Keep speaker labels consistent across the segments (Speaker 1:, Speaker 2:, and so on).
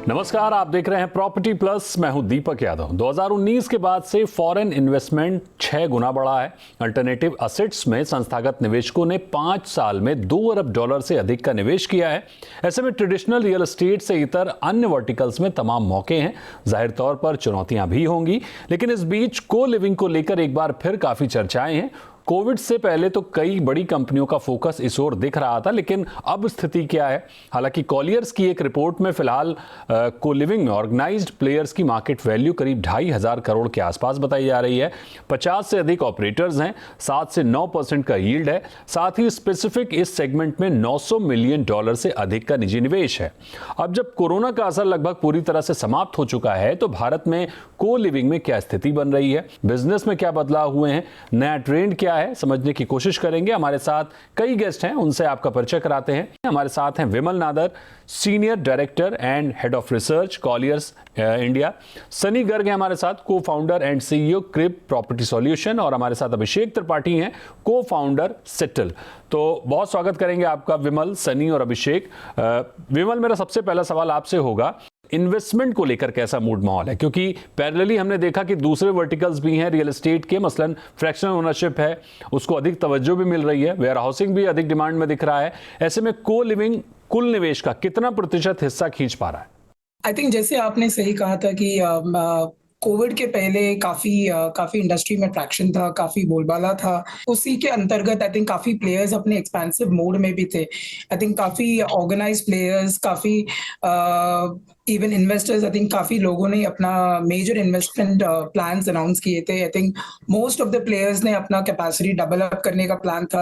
Speaker 1: नमस्कार, आप देख रहे हैं प्रॉपर्टी प्लस। मैं हूं दीपक यादव। 2019 के बाद से फॉरेन इन्वेस्टमेंट 6 गुना बढ़ा है। अल्टरनेटिव असेट्स में संस्थागत निवेशकों ने 5 साल में $2 अरब से अधिक का निवेश किया है। ऐसे में ट्रेडिशनल रियल एस्टेट से इतर अन्य वर्टिकल्स में तमाम मौके हैं। जाहिर तौर पर चुनौतियां भी होंगी, लेकिन इस बीच को लिविंग को लेकर एक बार फिर काफी चर्चाएं हैं। कोविड से पहले तो कई बड़ी कंपनियों का फोकस इस ओर दिख रहा था, लेकिन अब स्थिति क्या है? हालांकि कॉलियर्स की एक रिपोर्ट में फिलहाल को लिविंग में ऑर्गेनाइज्ड प्लेयर्स की मार्केट वैल्यू करीब 2,500 करोड़ के आसपास बताई जा रही है। 50 से अधिक ऑपरेटर्स हैं, 7 से 9% का यील्ड है। साथ ही स्पेसिफिक इस सेगमेंट में $900 मिलियन से अधिक का निजी निवेश है। अब जब कोरोना का असर लगभग पूरी तरह से समाप्त हो चुका है, तो भारत में को लिविंग में क्या स्थिति बन रही है, बिजनेस में क्या बदलाव हुए हैं, नया ट्रेंड क्या है, समझने की कोशिश करेंगे। हमारे साथ कई गेस्ट हैं, उनसे आपका परिचय कराते हैं। हमारे साथ हैं Vimal Nadar, senior director and head of research Colliers India. Sunny Garg हैं हमारे साथ, को फाउंडर एंड सीईओ क्रिप प्रॉपर्टी सॉल्यूशन। और हमारे साथ अभिषेक त्रिपाठी हैं, को फाउंडर सेटल। तो बहुत स्वागत करेंगे आपका विमल, सनी और अभिषेक। विमल, मेरा सबसे पहला सवाल आपसे होगा, इन्वेस्टमेंट को लेकर कैसा मूड माहौल है? क्योंकि पैरेलली हमने देखा कि दूसरे वर्टिकल्स भी हैं रियल एस्टेट के, मसलन फ्रैक्शनल ओनरशिप है, उसको अधिक तवज्जो भी मिल रही है, वेयर हाउसिंग भी अधिक डिमांड में दिख रहा है। ऐसे में को लिविंग कुल निवेश का कितना प्रतिशत हिस्सा खींच पा रहा है?
Speaker 2: आई थिंक जैसे आपने सही कहा था कि कोविड के पहले काफी इंडस्ट्री में ट्रैक्शन था, काफी बोलबाला था। उसी के अंतर्गत आई थिंक काफी प्लेयर्स अपने एक्सपेंसिव मोड में भी थे। आई थिंक काफी ऑर्गेनाइज्ड प्लेयर्स, काफी इवन इन्वेस्टर्स, आई थिंक काफी लोगों ने अपना मेजर इन्वेस्टमेंट प्लान्स अनाउंस किए थे। I think most of the players ने अपना कैपेसिटी डबल अप करने का प्लान था,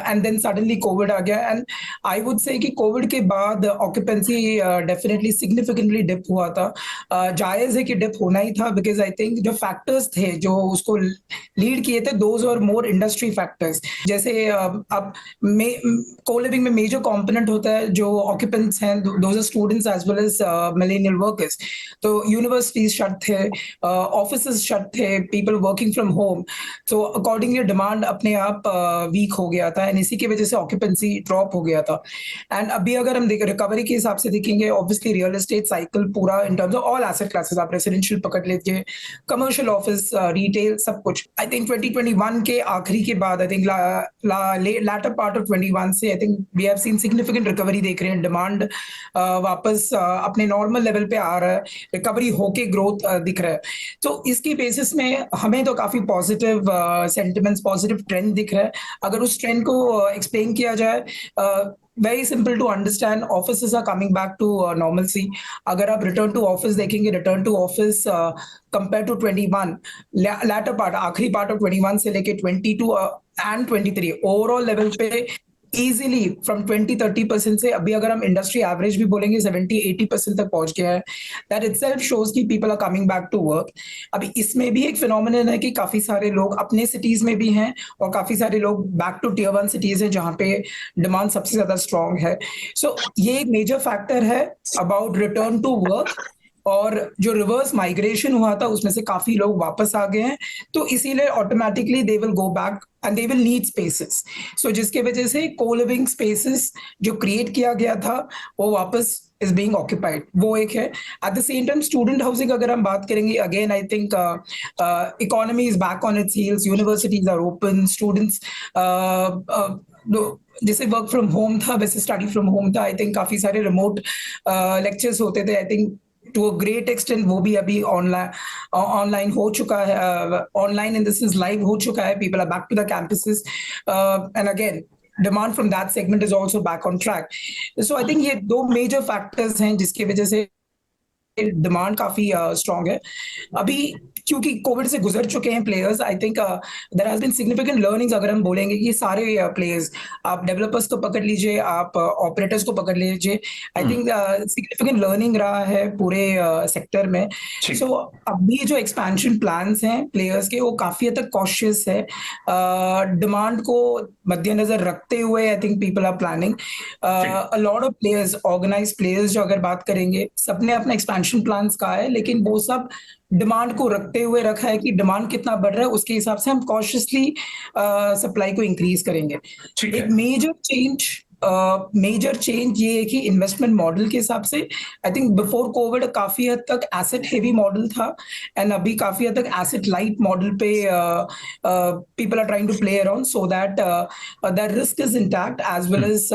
Speaker 2: एंड देन सडनली कोविड आ गया। एंड आई वुड से कि कोविड के बाद ऑक्यूपेंसी डेफिनेटली सिग्निफिकेंटली डिप हुआ था। जायज है कि डिप होना ही था, बिकॉज आई थिंक जो फैक्टर्स थे जो उसको लीड किए थे, दोज और मोर इंडस्ट्री फैक्टर्स। जैसे अब को लिविंग में मेजर कंपोनेंट होता है जो ऑक्यूपेंट्स हैं, those are students as well as millennial workers. तो यूनिवर्सिटीज शट थे, ऑफिसेज शट थे, पीपल वर्किंग फ्रॉम होम। तो अकॉर्डिंगली डिमांड अपने आप वीक हो गया था, एंड इसी की वजह से ऑक्यूपेंसी ड्रॉप हो गया था। एंड अभी अगर हम रिकवरी के हिसाब से देखेंगे, ऑब्वियसली रियल एस्टेट साइकिल पूरा in terms of all asset classes, आप रेसिडेंशियल पकड़ लीजिए, कमर्शियल, ऑफिस, रिटेल, सब कुछ। आई थिंक 2021 के आखिरी के बाद, I think latter part of 21 से I think we have seen significant recovery देख रहे हैं। डिमांड वापस अपने नॉर्मल लेवल पे आ रहा है, रिकवरी होके ग्रोथ दिख रहा है। तो इसकी बेसिस में हमें तो काफी पॉजिटिव सेंटिमेंट्स, पॉजिटिव ट्रेंड दिख रहा है। अगर उस ट्रेंड को एक्सप्लेन किया जाए, very simple to understand, offices are coming back to normalcy. अगर आप return to office देखेंगे, return to office compared to 21, latter part, आखिरी part of 21 से लेके 22 and 23 overall level पे easily from 20-30% से अभी अगर हम इंडस्ट्री एवरेज भी बोलेंगे 70-80% तक पहुंच गया है। That itself shows कि people are coming back to work. अभी इसमें भी एक फिनोमिनन है कि काफी सारे लोग अपने सिटीज में भी हैं और काफी सारे लोग बैक टू टियर 1 सिटीज हैं जहां पे डिमांड सबसे ज्यादा स्ट्रॉन्ग है। सो ये एक मेजर फैक्टर है अबाउट रिटर्न टू वर्क। और जो रिवर्स माइग्रेशन हुआ था उसमें से काफी लोग वापस आ गए हैं, तो इसीलिए automatically they will go back and they will need spaces. So जिसके वजह से को लिविंग स्पेसेस जो क्रिएट किया गया था वो वापस is being occupied, वो एक है। At the same time, student housing अगर हम बात करेंगे, again I think economy is back on its heels, universities are open, students जैसे वर्क फ्रॉम होम था वैसे स्टडी फ्रॉम होम था। आई थिंक काफी सारे रिमोट लेक्चर्स होते थे। I think to a great extent वो भी अभी ऑनलाइन हो चुका है, online in this is live हो चुका है। People are back to the campuses, and again demand from that segment is also back on track. So I think ये दो major factors हैं जिसकी वजह से डिमांड काफी स्ट्रॉन्ग है। अभी क्योंकि कोविड से गुजर चुके हैं players, I think there has been significant learnings. अगर हम बोलेंगे कि सारे प्लेयर्स, आप डेवलपर्स को पकड़ लीजिए, आप ऑपरेटर्स को पकड़ लीजिए, आई थिंक सिग्निफिकेंट लर्निंग रहा है पूरे सेक्टर में। सो अभी जो एक्सपेंशन प्लान्स हैं प्लेयर्स के वो काफी हद तक कॉशियस है। डिमांड को मद्देनजर रखते हुए I think people are planning. A lot of players, organised players जो अगर बात करेंगे, सबने अपना एक्सपेंशन प्लान्स कहा है, लेकिन वो सब डिमांड को रखते हुए रखा है कि डिमांड कितना बढ़ रहा है उसके हिसाब से हम कॉशियसली सप्लाई को इंक्रीज करेंगे। एक मेजर चेंज मेजर चेंज ये है कि इन्वेस्टमेंट मॉडल के हिसाब से आई थिंक बिफोर कोविड काफी हद तक एसेट हेवी मॉडल था, एंड अभी काफी हद तक एसेट लाइट मॉडल पे people are trying to play around so that that risk is intact as well as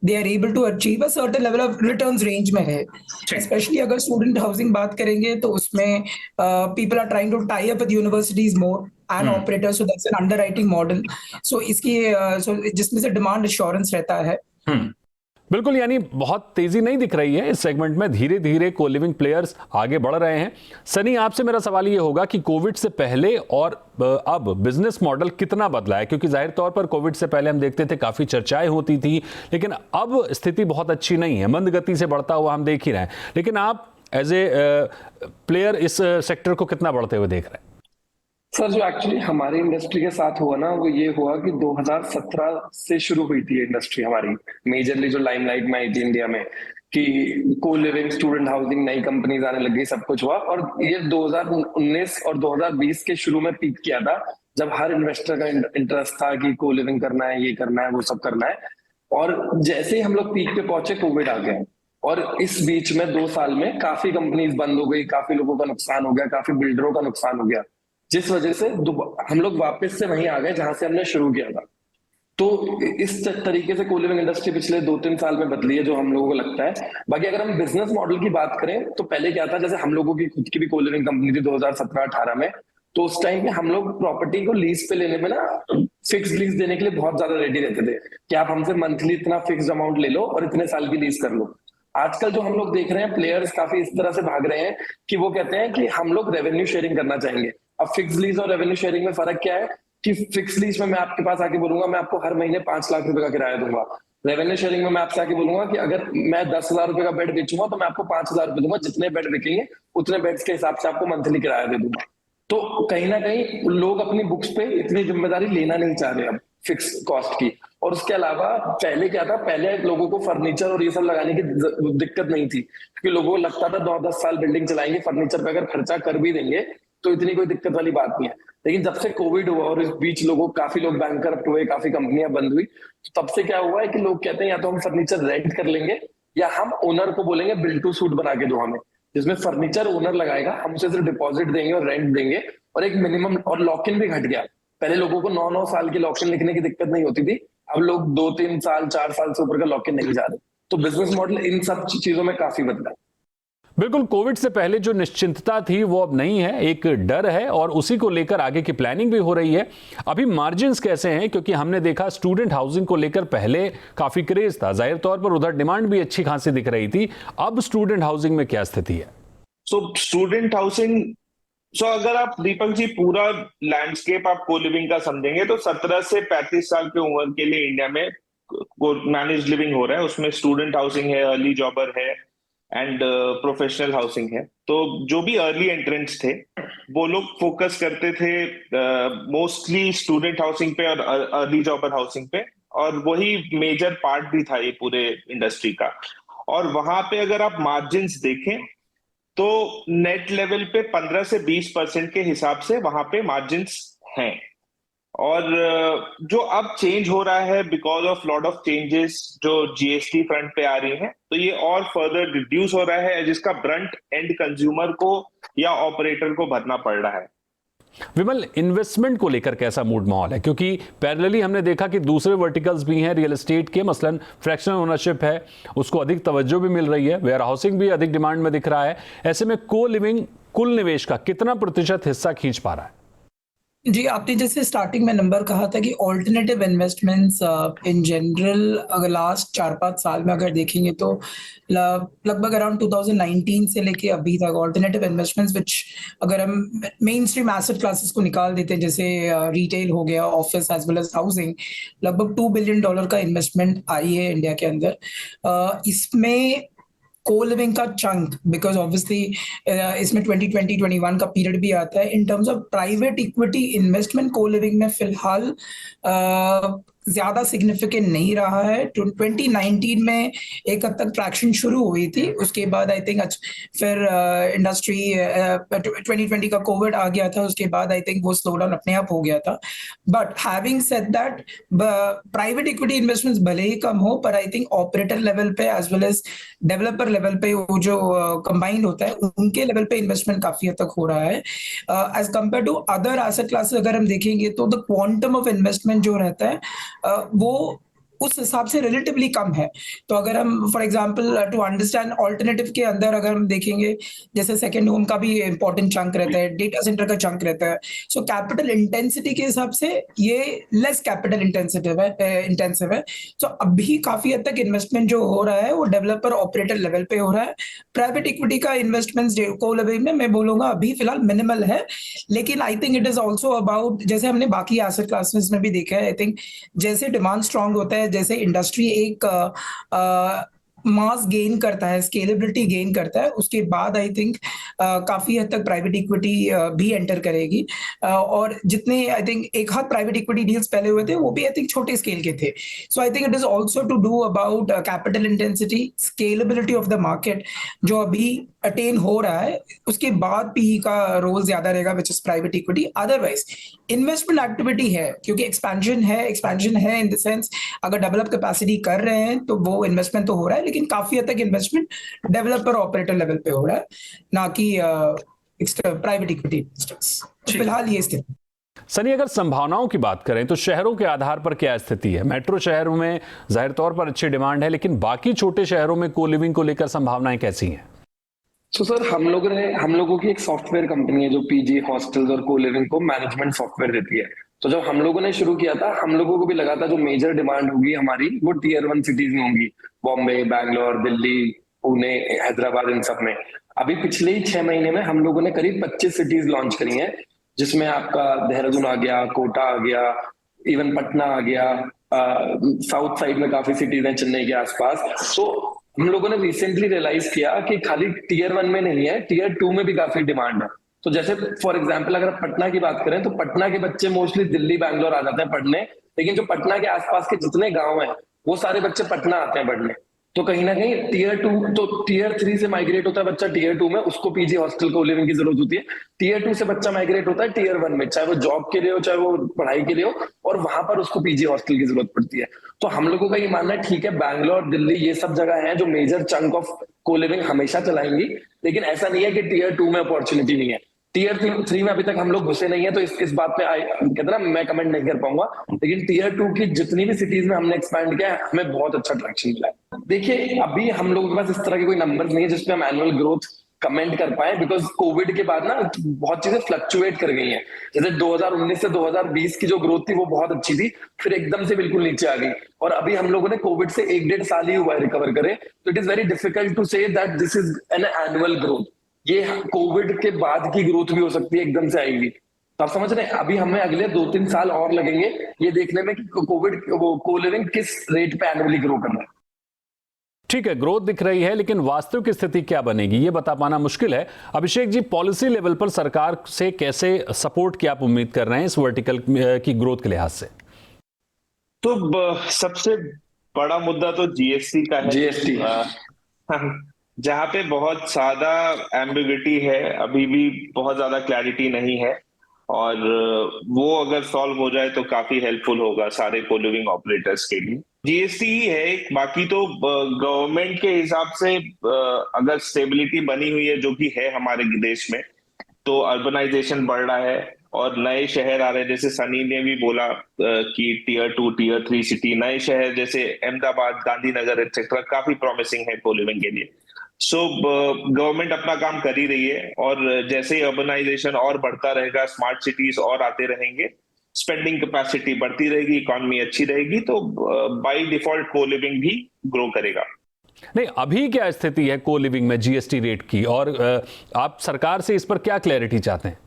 Speaker 2: they are able to achieve a certain level of returns range में है। Specially अगर student housing बात करेंगे तो उसमें people are trying to tie up with universities more and operators, so that's an underwriting model. So इसकी जिसमें से डिमांड एश्योरेंस रहता है।
Speaker 1: बिल्कुल, यानी बहुत तेजी नहीं दिख रही है इस सेगमेंट में, धीरे धीरे को लिविंग प्लेयर्स आगे बढ़ रहे हैं। सनी, आपसे मेरा सवाल ये होगा कि कोविड से पहले और अब बिजनेस मॉडल कितना बदला है? क्योंकि जाहिर तौर पर कोविड से पहले हम देखते थे काफी चर्चाएं होती थी, लेकिन अब स्थिति बहुत अच्छी नहीं है, मंद गति से बढ़ता हुआ हम देख ही रहे हैं। लेकिन आप एज ए प्लेयर इस सेक्टर को कितना बढ़ते हुए देख रहे हैं?
Speaker 3: सर, जो एक्चुअली हमारी इंडस्ट्री के साथ हुआ ना, वो ये हुआ कि 2017 से शुरू हुई थी इंडस्ट्री हमारी, मेजरली जो लाइमलाइट में आई थी इंडिया में, कि को लिविंग, स्टूडेंट हाउसिंग, नई कंपनीज आने लग गई, सब कुछ हुआ। और ये 2019 और 2020 के शुरू में पीक किया था, जब हर इन्वेस्टर का इंटरेस्ट था कि को लिविंग करना है, ये करना है, वो सब करना है। और जैसे ही हम लोग पीक पे पहुंचे, कोविड आ गया, और इस बीच में 2 साल में काफी कंपनीज बंद हो गई, काफी लोगों का नुकसान हो गया, काफी बिल्डरों का नुकसान हो गया, जिस वजह से हम लोग वापस से वहीं आ गए जहां से हमने शुरू किया था। तो इस तरीके से को लिविंग इंडस्ट्री पिछले 2-3 साल में बदली है, जो हम लोगों को लगता है। बाकी अगर हम बिजनेस मॉडल की बात करें तो पहले क्या था, जैसे हम लोगों की खुद की भी को लिविंग कंपनी थी 2017-18 में, तो उस टाइम पे हम लोग प्रॉपर्टी को लीज पे लेने में ना, फिक्स लीज देने के लिए बहुत ज्यादा रेडी रहते थे कि आप हमसे मंथली इतना फिक्स अमाउंट ले लो और इतने साल की लीज कर लो। आजकल जो हम लोग देख रहे हैं, प्लेयर्स काफी इस तरह से भाग रहे हैं कि वो कहते हैं कि हम लोग रेवेन्यू शेयरिंग करना चाहेंगे। अब फिक्स लीज और रेवेन्यू शेयरिंग में फर्क क्या है कि फिक्स लीज में मैं आपके पास आके बोलूंगा मैं आपको हर महीने 5 लाख रुपए का किराया दूंगा। रेवेन्यू शेयरिंग में मैं आपसे आके बोलूंगा कि अगर मैं 10,000 रुपए का बेड बेचूंगा तो मैं आपको 5,000 रुपए दूंगा, जितने बेड बिकेंगे उतने बेड्स के हिसाब से आपको मंथली किराया दे दूंगा। तो कहीं ना कहीं लोग अपनी बुक्स पे इतनी जिम्मेदारी लेना नहीं चाह रहे अब फिक्स कॉस्ट की। और उसके अलावा पहले क्या था, पहले लोगों को फर्नीचर और ये सब लगाने की दिक्कत नहीं थी, क्योंकि लोगों को लगता था 9-10 साल बिल्डिंग चलाएंगे, फर्नीचर पे अगर खर्चा कर भी देंगे तो इतनी कोई दिक्कत वाली बात नहीं है। लेकिन जब से कोविड हुआ और इस बीच काफी लोग बैंकरप्ट हुए, काफी कंपनियां बंद हुई, तो तब से क्या हुआ है कि लोग कहते हैं या तो हम फर्नीचर रेंट कर लेंगे या हम ओनर को बोलेंगे बिल्ड टू सूट बना के दो हमें, जिसमें फर्नीचर ओनर लगाएगा, हम उसे सिर्फ डिपॉजिट देंगे और रेंट देंगे, और एक मिनिमम, और लॉक इन भी घट गया। पहले लोगों को 9-9 साल की लॉक इन लिखने की दिक्कत नहीं होती थी, अब लोग 2-3 साल 4 साल से ऊपर का लॉक इन नहीं जा रहे। तो बिजनेस मॉडल इन सब चीजों में काफी बदला।
Speaker 1: बिल्कुल, कोविड से पहले जो निश्चिंतता थी वो अब नहीं है, एक डर है और उसी को लेकर आगे की प्लानिंग भी हो रही है। अभी मार्जिन्स कैसे हैं? क्योंकि हमने देखा स्टूडेंट हाउसिंग को लेकर पहले काफी क्रेज था, जाहिर तौर पर उधर डिमांड भी अच्छी खासी दिख रही थी। अब स्टूडेंट हाउसिंग में क्या स्थिति है?
Speaker 4: स्टूडेंट हाउसिंग, अगर आप दीपक जी पूरा लैंडस्केप आप को लिविंग का समझेंगे तो 17 से 35 साल की उम्र के लिए इंडिया में मैनेज लिविंग हो रहा है। उसमें स्टूडेंट हाउसिंग है, अर्ली जॉबर है एंड प्रोफेशनल हाउसिंग है। तो जो भी अर्ली एंट्रेंट्स थे वो लोग फोकस करते थे मोस्टली स्टूडेंट हाउसिंग पे और अर्ली जॉबर हाउसिंग पे, और वही मेजर पार्ट भी था ये पूरे इंडस्ट्री का। और वहां पे अगर आप मार्जिन्स देखें तो नेट लेवल पे 15 से 20% के हिसाब से वहां पे मार्जिन्स हैं। और जो अब चेंज हो रहा है because of lot of changes जो जीएसटी फ्रंट पे आ रही हैं, तो ये और फर्दर रिड्यूस हो रहा है, जिसका ब्रंट एंड कंज्यूमर को या ऑपरेटर को भरना पड़ रहा है।
Speaker 1: विमल, इन्वेस्टमेंट को लेकर कैसा मूड माहौल है? क्योंकि पैरेलली हमने देखा कि दूसरे वर्टिकल्स भी हैं रियल एस्टेट के, मसलन फ्रैक्शनल ओनरशिप है, उसको अधिक तवज्जो भी मिल रही है, वेयर हाउसिंग भी अधिक डिमांड में दिख रहा है। ऐसे में को लिविंग कुल निवेश का कितना प्रतिशत हिस्सा खींच पा रहा है?
Speaker 2: जी, आपने जैसे स्टार्टिंग में नंबर कहा था कि ऑल्टरनेटिव इन्वेस्टमेंट्स इन जनरल अगर लास्ट 4-5 साल में अगर देखेंगे तो लगभग अराउंड 2019 से लेके अभी तक ऑल्टरनेटिव इन्वेस्टमेंट्स विच अगर हम मेन स्ट्रीम एसेट क्लासेस को निकाल देते हैं, जैसे रिटेल हो गया, office as well as housing, लगभग $2 बिलियन का इन्वेस्टमेंट आई है इंडिया के अंदर। इसमें को लिविंग का चंक, बिकॉज ऑब्वियसली इसमें 2020-21 का पीरियड भी आता है। In terms of private equity investment को लिविंग में फिलहाल ज्यादा सिग्निफिकेंट नहीं रहा है। 2019 में एक हद तक ट्रैक्शन शुरू हुई थी, उसके बाद आई थिंक फिर इंडस्ट्री 2020 का कोविड आ गया था, उसके बाद आई थिंक वो स्लो डाउन अपने आप हो गया था। But having said that, private equity investments भले ही कम हो, पर आई थिंक ऑपरेटर लेवल पे as well as developer level पे वो जो कंबाइंड होता है, उनके लेवल पे इन्वेस्टमेंट काफी हद तक हो रहा है as compare to other asset classes. अगर हम देखेंगे तो द क्वांटम ऑफ इन्वेस्टमेंट जो रहता है वो उस हिसाब से रिलेटिवली कम है। तो अगर हम for example to understand alternative के अंदर अगर हम देखेंगे, जैसे सेकंड होम का भी इंपॉर्टेंट चंक रहता है, डेटा सेंटर का चंक रहता है, सो कैपिटल इंटेंसिटी के हिसाब से ये लेस कैपिटल इंटेंसिव है। तो अभी काफी हद तक इन्वेस्टमेंट जो हो रहा है वो डेवलपर ऑपरेटर लेवल पे हो रहा है। प्राइवेट इक्विटी का इन्वेस्टमेंट को लेवल में मैं बोलूंगा अभी फिलहाल मिनिमल है, लेकिन आई think it is also about, जैसे हमने बाकी एसेट क्लासेस में भी देखा है, आई थिंक जैसे डिमांड स्ट्रांग होता है, जैसे इंडस्ट्री एक मास गेन करता है, स्केलेबिलिटी गेन करता है, उसके बाद आई थिंक काफी हद तक प्राइवेट इक्विटी भी एंटर करेगी। और जितने आई थिंक एक हाथ प्राइवेट इक्विटी डील्स पहले हुए थे वो भी आई थिंक छोटे स्केल के थे। So I think it is also to do about capital intensity, scalability of the market जो अभी अटेन हो रहा है, उसके बाद पीई का रोल ज्यादा रहेगा which is private equity. Otherwise investment activity है, क्योंकि एक्सपेंशन है इन द सेंस अगर डेवलप कैपेसिटी कर रहे हैं तो वो इन्वेस्टमेंट तो हो रहा है, लेकिन काफी हद तक इन्वेस्टमेंट डेवलपर ऑपरेटर लेवल पे हो रहा है, ना कि प्राइवेट इक्विटी इन्वेस्टर्स। फिलहाल ये स्थिति।
Speaker 1: सनी, अगर संभावनाओं की बात करें तो शहरों के आधार पर क्या स्थिति है? मेट्रो शहरों में जाहिर तौर पर अच्छी डिमांड है, लेकिन बाकी छोटे शहरों में को लिविंग को लेकर संभावनाएं कैसी हैं?
Speaker 3: तो सर हम लोगों की एक सॉफ्टवेयर कंपनी है जो पीजी हॉस्टल्स और को लिविंग को मैनेजमेंट सॉफ्टवेयर देती है। तो जब हम लोगों ने शुरू किया था, हम लोगों को भी लगा था जो मेजर डिमांड होगी हमारी वो टीयर 1 सिटीज में होंगी, बॉम्बे, बैंगलोर, दिल्ली, पुणे, हैदराबाद, इन सब में। अभी पिछले ही 6 महीने में हम लोगों ने करीब 25 सिटीज लॉन्च करी हैं, जिसमें आपका देहरादून आ गया, कोटा आ गया, इवन पटना आ गया, साउथ साइड में काफी सिटीज हैं चेन्नई के आसपास। तो हम लोगों ने रिसेंटली रियलाइज किया कि खाली टीयर 1 में नहीं है, टीयर 2 में भी काफी डिमांड है। तो जैसे फॉर एग्जांपल अगर आप पटना की बात करें तो पटना के बच्चे मोस्टली दिल्ली, बैंगलोर आ जाते हैं पढ़ने, लेकिन जो पटना के आसपास के जितने गांव हैं वो सारे बच्चे पटना आते हैं पढ़ने। तो कहीं ना कहीं टीयर 3 से माइग्रेट होता है बच्चा टीयर 2 में, उसको पीजी हॉस्टल को लिविंग की जरूरत होती है। टीयर 2 से बच्चा माइग्रेट होता है टीयर 1 में, चाहे वो जॉब के लिए हो, चाहे वो पढ़ाई के लिए हो, और वहां पर उसको पीजी हॉस्टल की जरूरत पड़ती है। तो हम लोगों का ये मानना है, ठीक है बैंगलोर, दिल्ली, ये सब जगह है जो मेजर चंक ऑफ को लिविंग हमेशा चलाएंगी, लेकिन ऐसा नहीं है कि टीयर 2 में अपॉर्चुनिटी नहीं है। टीयर 3 में अभी तक हम लोग घुसे नहीं है, तो इस बात पे कहते ना मैं कमेंट नहीं कर पाऊंगा, लेकिन टीयर 2 की जितनी भी सिटीज में हमने एक्सपैंड किया है, हमें बहुत अच्छा ट्रैक्शन मिला है। देखिए अभी हम लोगों के पास इस तरह के कोई नंबर नहीं है जिसपे हम एनुअल ग्रोथ कमेंट कर पाए, बिकॉज कोविड के बाद ना बहुत चीजें फ्लक्चुएट कर गई हैं। जैसे 2019 से 2020 की जो ग्रोथ थी वो बहुत अच्छी थी, फिर एकदम से बिल्कुल नीचे आ गई, और अभी हम लोगों ने कोविड से 1-1.5 साल ही हुआ है रिकवर करे। तो it is very difficult to say that this is an annual growth. ये कोविड के बाद की ग्रोथ भी हो सकती है, एकदम से आएगी। तो आप समझ रहे हैं, अभी हमें अगले 2-3 साल और लगेंगे ये देखने में कि कोविड वो को लिविंग किस रेट पे एनुअली ग्रो कर रहा है।
Speaker 1: ठीक है, ग्रोथ दिख रही है, लेकिन वास्तविक स्थिति क्या बनेगी ये बता पाना मुश्किल है। अभिषेक जी, पॉलिसी लेवल पर सरकार से कैसे सपोर्ट की आप उम्मीद कर रहे हैं इस वर्टिकल की ग्रोथ के लिहाज से?
Speaker 4: तो सबसे बड़ा मुद्दा तो जीएसटी का है।
Speaker 3: जीएसटी
Speaker 4: जहां पे बहुत ज्यादा एम्बिग्युइटी है, अभी भी बहुत ज्यादा क्लैरिटी नहीं है, और वो अगर सॉल्व हो जाए तो काफी हेल्पफुल होगा सारे को लिविंग ऑपरेटर्स के लिए। जीएसटी ही है, बाकी तो गवर्नमेंट के हिसाब से अगर स्टेबिलिटी बनी हुई है जो कि है हमारे देश में, तो अर्बनाइजेशन बढ़ रहा है और नए शहर आ रहे हैं। जैसे सनी ने भी बोला कि टीयर 2, टीयर 3 सिटी, नए शहर जैसे अहमदाबाद, गांधीनगर एक्सेट्रा काफी प्रॉमिसिंग है को लिविंग के लिए। सो गवर्नमेंट अपना काम कर ही रही है, और जैसे ही अर्बनाइजेशन और बढ़ता रहेगा, स्मार्ट सिटीज और आते रहेंगे, स्पेंडिंग कैपेसिटी बढ़ती रहेगी, इकोनॉमी अच्छी रहेगी, तो बाय डिफॉल्ट को लिविंग भी ग्रो करेगा।
Speaker 1: नहीं, अभी क्या स्थिति है को लिविंग में जीएसटी रेट की, और आप सरकार से इस पर क्या क्लैरिटी चाहते हैं?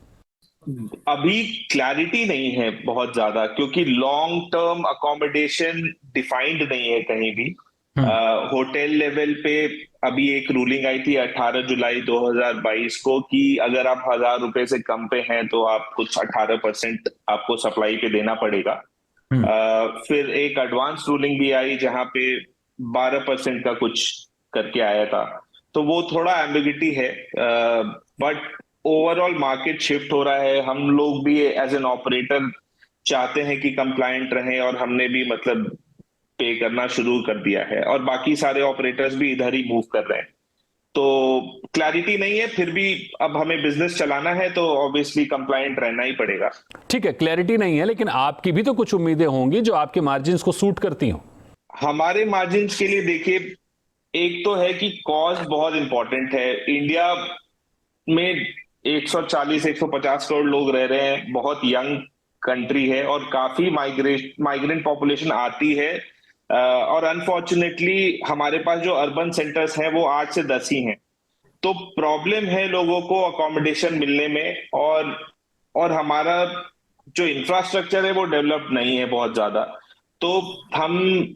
Speaker 4: अभी क्लैरिटी नहीं है बहुत ज्यादा, क्योंकि लॉन्ग टर्म अकोमोडेशन डिफाइंड नहीं है कहीं भी। होटल लेवल पे अभी एक रूलिंग आई थी 18 जुलाई 2022 को कि अगर आप 1000 रुपए से कम पे हैं तो आप कुछ 18% आपको सप्लाई पे देना पड़ेगा। फिर एक एडवांस रूलिंग भी आई जहां पे 12% का कुछ करके आया था, तो वो थोड़ा एम्बिगिटी है। बट ओवरऑल मार्केट शिफ्ट हो रहा है, हम लोग भी एज एन ऑपरेटर चाहते हैं कि कंप्लायंट रहें, और हमने भी मतलब पे करना शुरू कर दिया है, और बाकी सारे ऑपरेटर्स भी इधर ही मूव कर रहे हैं। तो क्लैरिटी नहीं है, फिर भी अब हमें बिजनेस चलाना है तो ऑब्वियसली कंप्लायंट रहना ही पड़ेगा।
Speaker 1: ठीक है, क्लैरिटी नहीं है, लेकिन आपकी भी तो कुछ उम्मीदें होंगी जो आपके मार्जिन्स को सूट करती हो।
Speaker 4: हमारे मार्जिन्स के लिए देखिए, एक तो है कि कॉस्ट बहुत इंपॉर्टेंट है। इंडिया में 140-150 करोड़ लोग रह रहे हैं, बहुत यंग कंट्री है, और काफी माइग्रेंट पॉपुलेशन आती है, और अनफॉर्चुनेटली हमारे पास जो अर्बन सेंटर्स हैं वो 8 से 10 ही हैं। तो प्रॉब्लम है लोगों को अकोमोडेशन मिलने में, और हमारा जो इंफ्रास्ट्रक्चर है वो डेवलप नहीं है बहुत ज्यादा। तो हम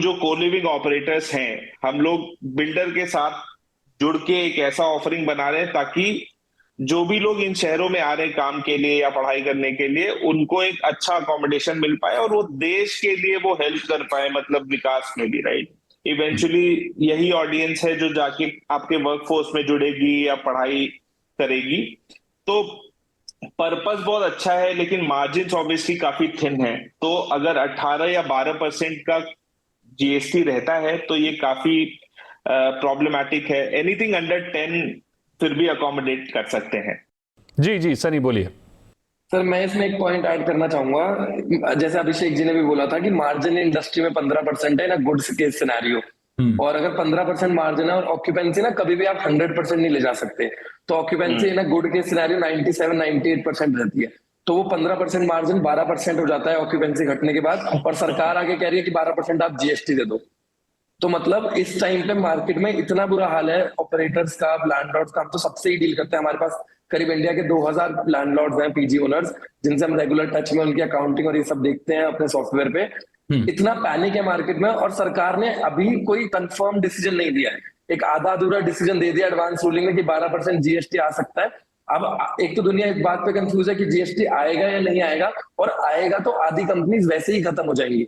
Speaker 4: जो कोलिविंग ऑपरेटर्स हैं, हम लोग बिल्डर के साथ जुड़ के एक ऐसा ऑफरिंग बना रहे हैं ताकि जो भी लोग इन शहरों में आ रहे हैं काम के लिए या पढ़ाई करने के लिए, उनको एक अच्छा अकोमोडेशन मिल पाए, और वो देश के लिए वो हेल्प कर पाए, मतलब विकास में भी, राइट। इवेंचुअली यही ऑडियंस है जो जाके आपके वर्कफोर्स में जुड़ेगी या पढ़ाई करेगी। तो पर्पस बहुत अच्छा है, लेकिन मार्जिन ऑब्वियसली काफी थिन है। तो अगर 18 या 12% का जीएसटी रहता है तो ये काफी प्रॉब्लमेटिक है। एनीथिंग अंडर 10 फिर भी अकोमोडेट कर सकते हैं।
Speaker 1: जी जी सनी बोलिए।
Speaker 3: सर, मैं इसमें एक पॉइंट ऐड करना चाहूंगा। जैसे अभिषेक जी ने भी बोला था कि मार्जिन इंडस्ट्री में 15% है ना गुड्स के सिनेरियो, और अगर 15% मार्जिन है और ऑक्यूपेंसी ना कभी भी आप 100% नहीं ले जा सकते, तो ऑक्यूपेंसी ना गुड के सिनेरियो 97-98% रहती है। तो वो 15% मार्जिन 12% हो जाता है ऑक्यूपेंसी घटने के बाद, और सरकार आगे कह रही है कि 12% आप जीएसटी दे दो। तो मतलब इस टाइम पे मार्केट में इतना बुरा हाल है ऑपरेटर्स का, लैंडलॉर्ड्स का। हम तो सबसे ही डील करते हैं, हमारे पास करीब इंडिया के 2000 लैंडलॉर्ड्स हैं, पीजी ओनर्स, जिनसे हम रेगुलर टच में, उनकी अकाउंटिंग और ये सब देखते हैं अपने सॉफ्टवेयर पे। इतना पैनिक है मार्केट में, और सरकार ने अभी कोई कंफर्म डिसीजन नहीं दिया है। एक आधा अधूरा डिसीजन दे दिया एडवांस रूलिंग में कि 12% जीएसटी आ सकता है। अब एक तो दुनिया इस बात पे कंफ्यूज है कि जीएसटी आएगा या नहीं आएगा, और आएगा तो आधी कंपनीज वैसे ही खत्म हो जाएंगी,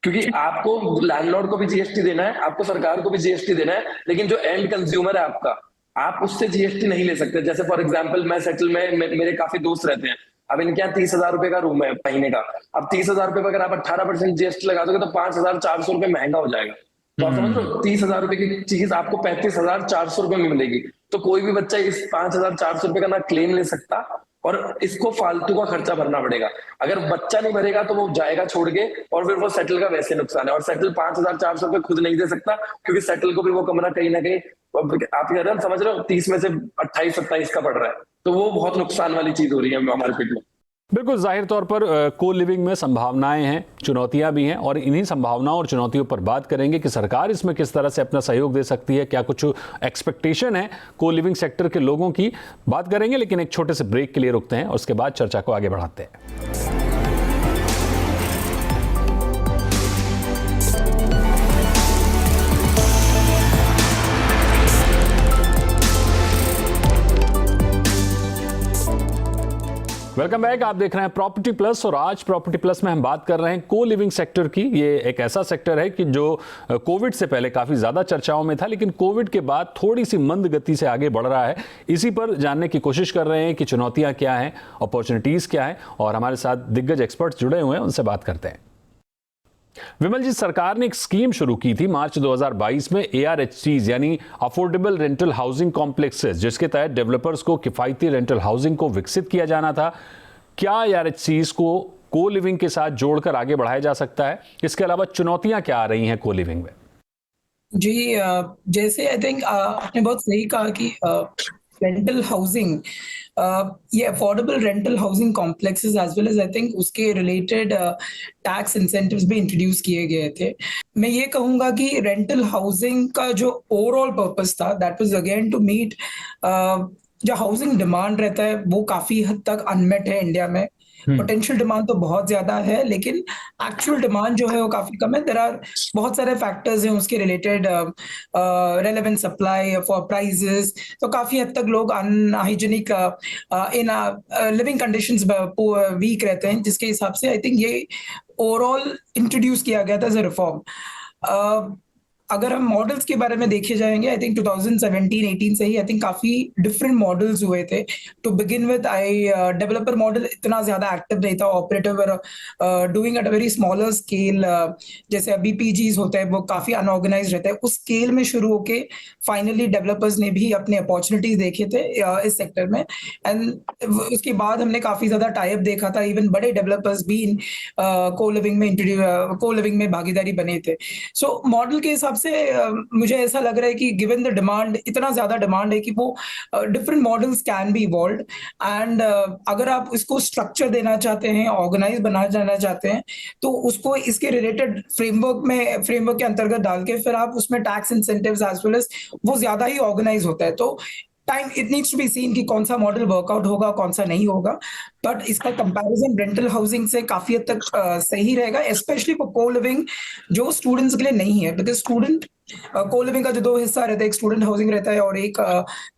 Speaker 3: क्योंकि आपको लैंडलॉर्ड को भी जीएसटी देना है, आपको सरकार को भी जीएसटी देना है, लेकिन जो एंड कंज्यूमर है आपका, आप उससे जीएसटी नहीं ले सकते। जैसे फॉर एग्जांपल मैं सेटल में मेरे काफी दोस्त रहते हैं, अब इनके यहाँ 30,000 रुपए का रूम है महीने का। अब 30,000 रुपए पर अगर आप 18% जीएसटी लगा दोगे तो 5,400 रुपए महंगा हो जाएगा। तो आप समझ लो, 30,000 रुपए की चीज आपको 35,400 रुपए में मिलेगी। तो कोई भी बच्चा इस 5,400 रुपए का ना क्लेम ले सकता, और इसको फालतू का खर्चा भरना पड़ेगा। अगर बच्चा नहीं भरेगा तो वो जाएगा छोड़ के, और फिर वो सेटल का वैसे नुकसान है। और सेटल 5,400 रुपए खुद नहीं दे सकता, क्योंकि सेटल को भी वो कमरा कहीं ना कहीं, आप कह रहे हैं समझ रहे हो, 30 में से 28-27 का पड़ रहा है। तो वो बहुत नुकसान वाली चीज हो रही है मार्केट में।
Speaker 1: बिल्कुल, जाहिर तौर पर को लिविंग में संभावनाएं हैं, चुनौतियां भी हैं, और इन्हीं संभावनाओं और चुनौतियों पर बात करेंगे कि सरकार इसमें किस तरह से अपना सहयोग दे सकती है, क्या कुछ एक्सपेक्टेशन है को लिविंग सेक्टर के लोगों की, बात करेंगे। लेकिन एक छोटे से ब्रेक के लिए रुकते हैं और उसके बाद चर्चा को आगे बढ़ाते हैं। वेलकम बैक, आप देख रहे हैं प्रॉपर्टी प्लस, और आज प्रॉपर्टी प्लस में हम बात कर रहे हैं को लिविंग सेक्टर की। ये एक ऐसा सेक्टर है कि जो कोविड से पहले काफ़ी ज़्यादा चर्चाओं में था, लेकिन कोविड के बाद थोड़ी सी मंद गति से आगे बढ़ रहा है। इसी पर जानने की कोशिश कर रहे हैं कि चुनौतियां क्या हैं, अपॉर्चुनिटीज़ क्या हैं, और हमारे साथ दिग्गज एक्सपर्ट्स जुड़े हुए हैं, उनसे बात करते हैं। विमल जी, सरकार ने एक स्कीम शुरू की थी मार्च 2022 में, ARHCs यानी अफोर्डेबल रेंटल हाउसिंग कॉम्प्लेक्सेस, जिसके तहत डेवलपर्स को किफायती रेंटल हाउसिंग को विकसित किया जाना था। क्या ARHCs को को लिविंग के साथ जोड़कर आगे बढ़ाया जा सकता है? इसके अलावा चुनौतियां क्या आ रही हैं को लिविंग में?
Speaker 2: जी, जैसे आई थिंक आपने बहुत सही कहा कि रेंटल हाउसिंग, ये affordable rental housing complexes as well as I think उसके रिलेटेड टैक्स इंसेंटिव्स भी इंट्रोड्यूस किए गए थे। मैं ये कहूंगा कि रेंटल हाउसिंग का जो ओवरऑल पर्पस था, that was again to meet जो हाउसिंग डिमांड रहता है, वो काफी हद तक अनमेट है इंडिया में। पोटेंशियल डिमांड तो बहुत ज्यादा है, लेकिन एक्चुअल डिमांड जो है वो काफी कम है। देयर आर बहुत सारे फैक्टर्स हैं उसके related, relevant supply for prices, तो काफी हद तक लोग unhygienic in living conditions weak रहते हैं, जिसके हिसाब से आई थिंक ये ओवरऑल इंट्रोड्यूस किया गया था एज अ रिफॉर्म। अगर हम मॉडल्स के बारे में देखे जाएंगे, आई थिंक 2017-18 से ही आई थिंक काफी डिफरेंट मॉडल्स हुए थे। To begin with developer model इतना ज्यादा एक्टिव नहीं था, operative doing at a very smaller scale, जैसे अभी पीजीज होते हैं वो काफी अनऑर्गेनाइज रहते हैं, उस स्केल में शुरू होके फाइनली डेवलपर्स ने भी अपने अपॉर्चुनिटीज देखे थे इस सेक्टर में। एंड उसके बाद हमने काफी ज्यादा टाइप देखा था, इवन बड़े डेवलपर्स भी को लिविंग में भागीदारी बने थे। सो मॉडल के हिसाब से मुझे ऐसा लग रहा है कि गिवन द डिमांड, इतना ज्यादा डिमांड है कि वो different models can be evolved. And अगर आप इसको स्ट्रक्चर देना चाहते हैं, ऑर्गेनाइज बनाना चाहते हैं, तो उसको इसके रिलेटेड फ्रेमवर्क के अंतर्गत डाल के फिर आप उसमें tax incentives as well as वो ज्यादा ही ऑर्गेनाइज होता है। तो time it needs to be seen कि कौन सा मॉडल वर्कआउट होगा, कौन सा नहीं होगा। बट इसका कंपैरिजन रेंटल हाउसिंग से काफी हद तक सही रहेगा, स्पेशली फॉर को लिविंग जो स्टूडेंट्स के लिए नहीं है। बिकॉज स्टूडेंट को लिविंग का जो दो हिस्सा रहता है, एक स्टूडेंट हाउसिंग रहता है और एक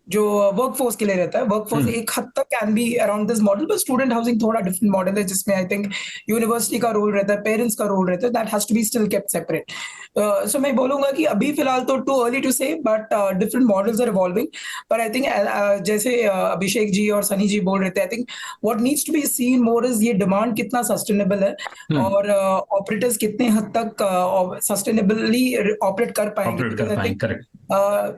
Speaker 2: जो वर्कफोर्स के लिए रहता है। वर्कफोर्स एक हद तक can be around this model, but student housing थोड़ा डिफरेंट मॉडल है, जिसमें आई थिंक यूनिवर्सिटी का रोल रहता है, पेरेंट्स का रोल रहता है, that has to be still kept separate. So मैं बोलूंगा कि अभी फिलहाल तो too early to say, but different models are evolving. पर आई थिंक जैसे अभिषेक जी और सनी जी बोल रहे थे, I think what needs to be seen more is ये डिमांड कितना सस्टेनेबल है और ऑपरेटर्स कितने हद तक सस्टेनेबली ऑपरेट कर पाएंगे।
Speaker 1: करेक्ट।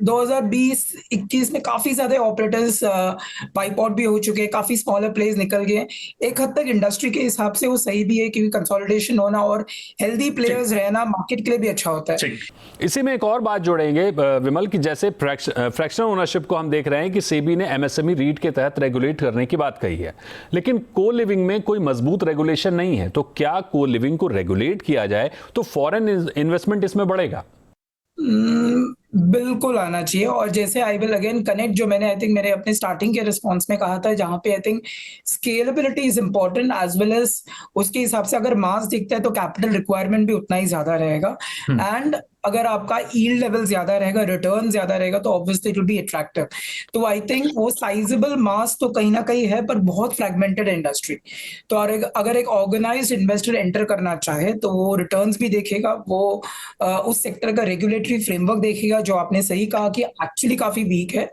Speaker 2: 2020-21 में काफी ज्यादा ऑपरेटर्स वाइप आउट भी हो चुके हैं, काफी स्मॉलर प्लेयर्स निकल गए। एक हद तक इंडस्ट्री के हिसाब से वो सही भी है, क्योंकि कंसोलिडेशन होना और हेल्दी प्लेयर्स रहना मार्केट के लिए भी अच्छा होता है।
Speaker 1: इसी में एक और बात जोड़ेंगे विमल, की जैसे फ्रैक्शनल ओनरशिप को हम देख रहे हैं कि सेबी ने एमएसएमई रीट के तहत रेगुलेट करने की बात कही है, लेकिन को लिविंग में कोई मजबूत रेगुलेशन नहीं है। तो क्या को लिविंग को रेगुलेट किया जाए तो फॉरेन इन्वेस्टमेंट इसमें बढ़ेगा?
Speaker 2: बिल्कुल आना चाहिए। और जैसे आई विल अगेन कनेक्ट, जो मैंने आई थिंक मेरे अपने स्टार्टिंग के रिस्पॉन्स में कहा था, जहां पे I think scalability is important as well as उसके हिसाब से अगर मास दिखता है तो कैपिटल रिक्वायरमेंट भी उतना ही ज्यादा रहेगा। एंड अगर आपका यील्ड लेवल ज्यादा रहेगा, रिटर्न ज्यादा रहेगा, तो obviously it will be attractive. तो आई थिंक वो साइजेबल मास तो कहीं ना कहीं है, पर बहुत फ्रैगमेंटेड इंडस्ट्री। तो अगर एक ऑर्गेनाइज्ड इन्वेस्टर एंटर करना चाहे तो वो रिटर्न्स भी देखेगा, वो उस सेक्टर का रेगुलेटरी फ्रेमवर्क देखेगा, जो आपने सही कहा कि एक्चुअली काफी वीक है।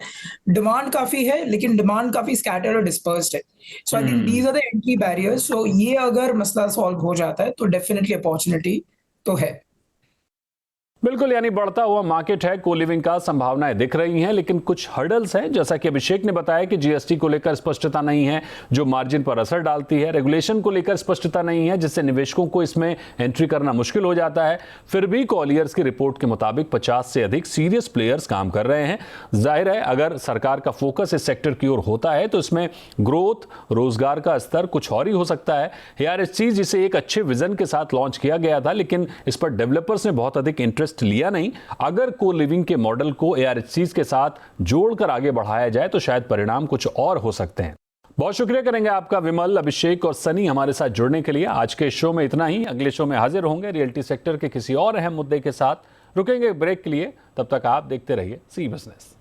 Speaker 2: डिमांड काफी है, लेकिन डिमांड काफी स्कैटर्ड और डिस्पर्स्ड है। So I think these are the entry barriers. So ये अगर मसला सॉल्व हो जाता है तो डेफिनेटली अपॉर्चुनिटी तो है।
Speaker 1: बिल्कुल, यानी बढ़ता हुआ मार्केट है, को लिविंग का संभावनाएं दिख रही हैं, लेकिन कुछ हर्डल्स हैं, जैसा कि अभिषेक ने बताया कि जीएसटी को लेकर स्पष्टता नहीं है, जो मार्जिन पर असर डालती है। रेगुलेशन को लेकर स्पष्टता नहीं है, जिससे निवेशकों को इसमें एंट्री करना मुश्किल हो जाता है। फिर भी कॉलियर्स की रिपोर्ट के मुताबिक 50 से अधिक सीरियस प्लेयर्स काम कर रहे हैं। जाहिर है, अगर सरकार का फोकस इस सेक्टर की ओर होता है तो इसमें ग्रोथ, रोजगार का स्तर कुछ और ही हो सकता है। ARSCs जिसे एक अच्छे विजन के साथ लॉन्च किया गया था, लेकिन इस पर डेवलपर्स ने बहुत अधिक इंटरेस्ट लिया नहीं। अगर को लिविंग के मॉडल को ARSCs के साथ जोड़कर आगे बढ़ाया जाए तो शायद परिणाम कुछ और हो सकते हैं। बहुत शुक्रिया करेंगे आपका विमल, अभिषेक और सनी हमारे साथ जुड़ने के लिए। आज के शो में इतना ही। अगले शो में हाजिर होंगे रियल्टी सेक्टर के किसी और अहम मुद्दे के साथ। रुकेंगे ब्रेक के लिए, तब तक आप देखते रहिए सी बिजनेस।